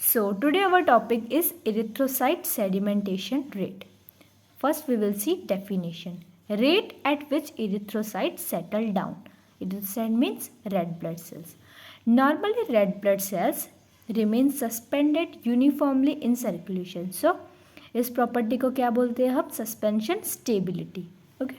So today our topic is erythrocyte sedimentation rate. First we will see definition. Rate at which erythrocytes settle down. Erythrocyte means red blood cells. Normally red blood cells remain suspended uniformly in circulation. So इस property को क्या बोलते हैं हम? Suspension stability. Okay.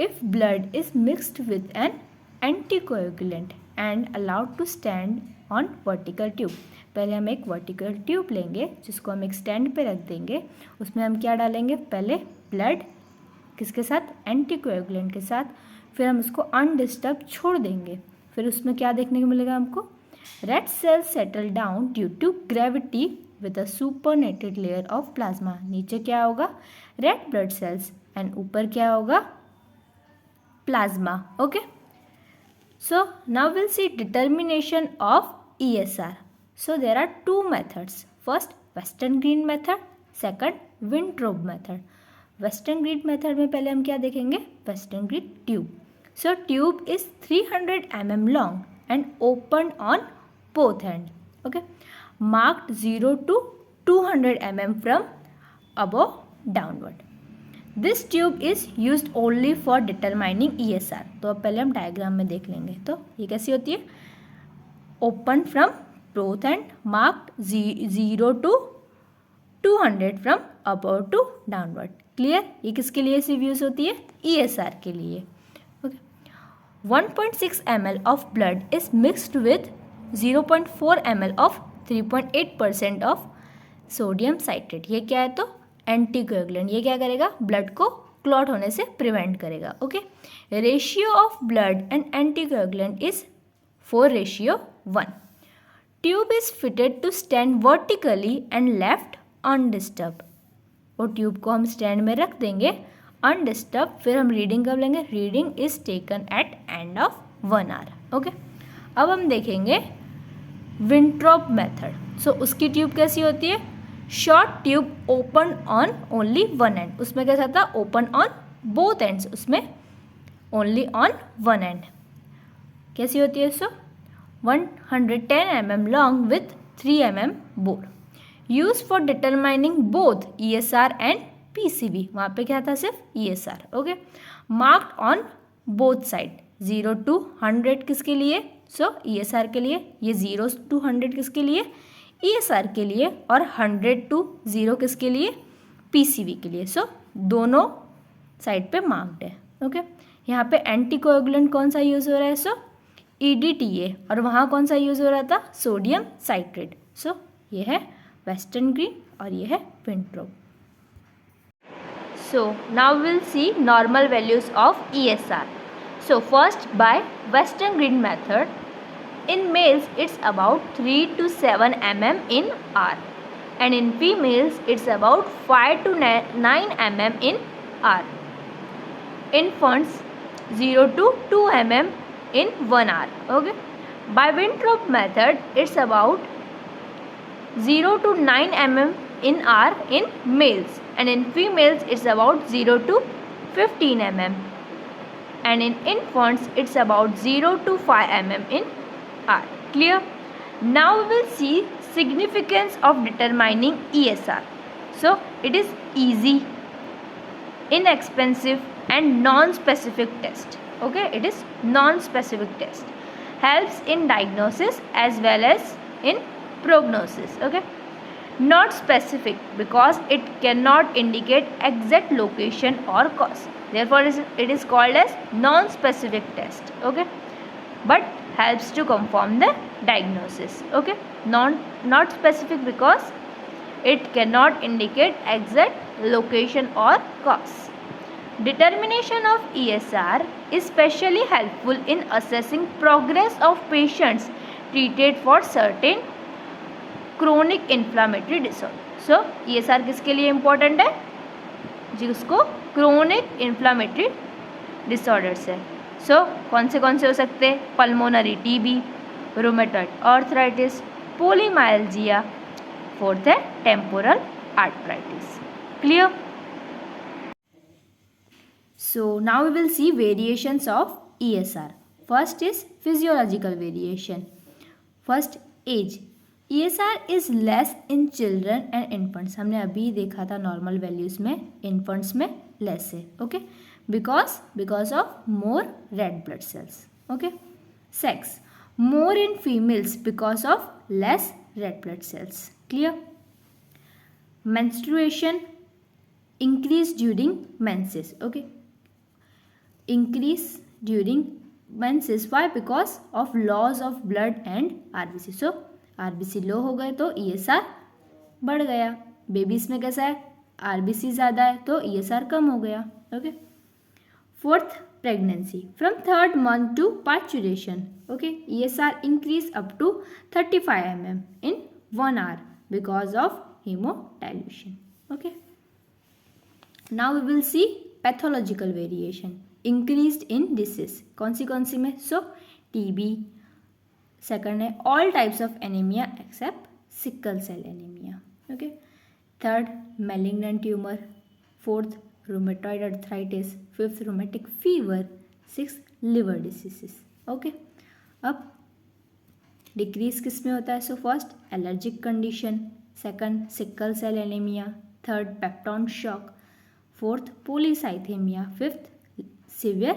If blood is mixed with an anticoagulant and allowed to stand on vertical tube. पहले हम एक vertical tube लेंगे जिसको हम एक स्टैंड पे रख देंगे. उसमें हम क्या डालेंगे? पहले ब्लड किसके साथ? एंटीकोएगुलेंट के साथ. फिर हम उसको अनडिस्टर्ब छोड़ देंगे. फिर उसमें क्या देखने को मिलेगा हमको? Red cells settle down due to gravity with a supernatant layer of plasma. नीचे क्या होगा? रेड ब्लड सेल्स एंड ऊपर क्या होगा? Plasma. Okay. So now we'll see determination of ESR. So there are two methods. First Western green method, second Winthrop method. Western green method में पहले हम क्या देखेंगे? Western green tube. So tube is 300 mm long and opened on both ends. Okay. Marked 0 to 200 mm from above downward. This tube is used only for determining ESR. तो अब पहले हम diagram में देख लेंगे. तो ये कैसी होती है? Open from both end marked 0 to 200 from above to downward. Clear? ये किसके लिए सिर्फ यूज होती है? ESR के लिए. Okay. 1.6 ml of blood is mixed with 0.4 ml of 3.8% of sodium citrate. ये क्या है? तो एंटीकोएगुलेंट. ये क्या करेगा? ब्लड को क्लॉट होने से प्रिवेंट करेगा. Okay. Ratio of blood and anticoagulant is 4:1. Tube is fitted to stand vertically and left undisturb. वो ट्यूब को हम स्टैंड में रख देंगे अनडिस्टर्ब. फिर हम रीडिंग कब लेंगे? Reading is taken at end of 1 hour. Okay. अब हम देखेंगे विंट्रॉप मेथड. सो उसकी ट्यूब कैसी होती है? Short tube open on only one and. उसमें कैसा था? Open on both ends. उसमें ओनली ऑन वन एंड. कैसी होती है? सो 110 mm long with 3 mm bore. Use for determining both ESR and PCV. वहाँ पे क्या था? सिर्फ ESR. Okay. Marked on both side. 0 to 100 किसके लिए? सो ESR के लिए. ये 0 to 100 किसके लिए? ESR के लिए. और 100 to 0 किसके लिए? PCV के लिए. सो दोनों साइड पे मार्क्ड है. ओके. यहाँ पे एंटीकोएगुलेंट कौन सा यूज़ हो रहा है? सो EDTA. और वहाँ कौन सा यूज़ हो रहा था? Sodium citrate. सो ये है वेस्टर्न ग्रीन और ये है Wintrobe. So now will see normal values of ESR. So first by western green method. In males, it's about 3 to 7 mm in hour, and in females, it's about 5 to 9 mm in hour. Infants, 0 to 2 mm in 1 hour. Okay. By Winthrop method, it's about 0 to 9 mm in hour in males, and in females, it's about 0 to 15 mm, and in infants, it's about 0 to 5 mm in hour. Clear? Now we will see significance of determining ESR. So it is easy, inexpensive and non-specific test. Okay, it is non-specific test. Helps in diagnosis as well as in prognosis. Okay. Not specific because it cannot indicate exact location or cause. Therefore it is called as non-specific test. Okay. But helps to confirm the diagnosis. Okay. Not specific because it cannot indicate exact location or cause. Determination of ESR is specially helpful in assessing progress of patients treated for certain chronic inflammatory disorder. So ESR किसके लिए important है? जिसको chronic inflammatory disorders है. सो कौन से हो सकते हैं? Pulmonary TB, rheumatoid arthritis, polymyalgia. Fourth है temporal arthritis. Clear? So now we will see variations of ESR. First is physiological variation. First age. ESR is less in children and infants, हमने अभी देखा था नॉर्मल वैल्यूज में, infants में less है, okay, because of more red blood cells, okay. Sex, more in females because of less red blood cells, clear. Menstruation, increase during menses, okay, increase during menses, why? Because of loss of blood and RBC. so RBC लो हो गए तो ESR बढ़ गया. Babies में कैसा है, RBC ज़्यादा है तो ESR कम हो गया, okay. Fourth, pregnancy, from 3rd month to parturition, okay, ESR increase up to 35 mm in 1 hour because of hemodilution, okay. Now we will see pathological variation, increased in disease. कौन सी में? So TB, second है all types of anemia except sickle cell anemia, okay. Third, malignant tumor. Fourth, rheumatoid arthritis. Fifth, rheumatic fever. Sixth, liver diseases, okay. अब decrease किस में होता है? So first allergic condition, second sickle cell anaemia, third peptone shock, fourth polycythaemia, fifth severe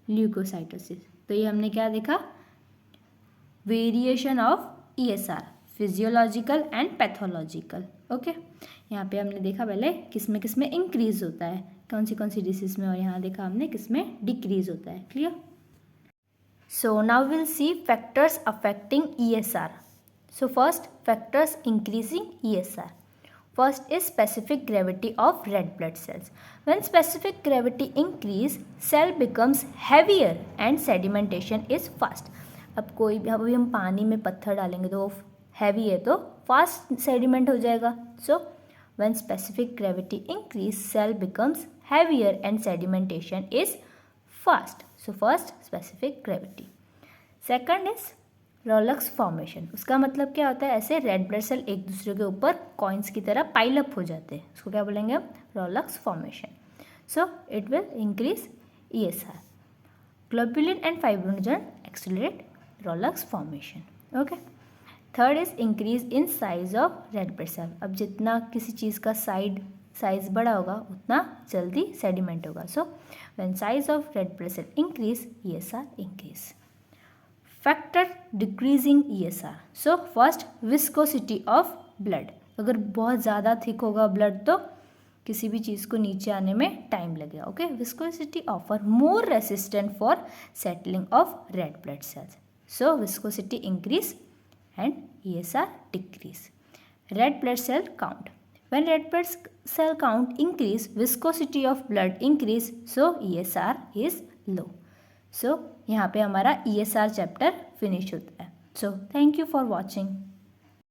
leukocytosis. तो ये हमने क्या देखा? Variation of ESR, physiological and pathological, okay. यहाँ पे हमने देखा पहले किस में इंक्रीज होता है, कौन सी डिसीज में, और यहाँ देखा हमने किस में डिक्रीज होता है, clear. So now will see factors affecting ESR. So first, factors increasing ESR. First is specific gravity of red blood cells. When specific gravity increase, cell becomes heavier and sedimentation is fast. अब अभी हम पानी में पत्थर डालेंगे तो वो heavy है तो फास्ट सेडिमेंट हो जाएगा. सो when specific gravity increase, cell becomes heavier and sedimentation is fast. So first, specific gravity. Second is rouleaux formation. उसका मतलब क्या होता है? ऐसे रेड ब्लड सेल एक दूसरे के ऊपर कॉइन्स की तरह पाइलअप हो जाते हैं, उसको क्या बोलेंगे हम? Rouleaux formation. So it will increase ESR. Globulin and fibrinogen accelerate rouleaux formation, okay. Third is increase in size of red blood cell. अब जितना किसी चीज़ का साइज बड़ा होगा उतना जल्दी सेडिमेंट होगा. So when size of red blood cell increase, ESR increase. Factor decreasing ESR. So first, viscosity of blood. अगर बहुत ज़्यादा थिक होगा ब्लड तो किसी भी चीज़ को नीचे आने में टाइम लगेगा, okay. Viscosity offer more resistant for settling of red blood cells. So viscosity increase and ESR decrease. Red blood cell count. When red blood cell count increase, viscosity of blood increase, so ESR is low. So यहाँ पे हमारा ESR chapter finish होता है. So thank you for watching.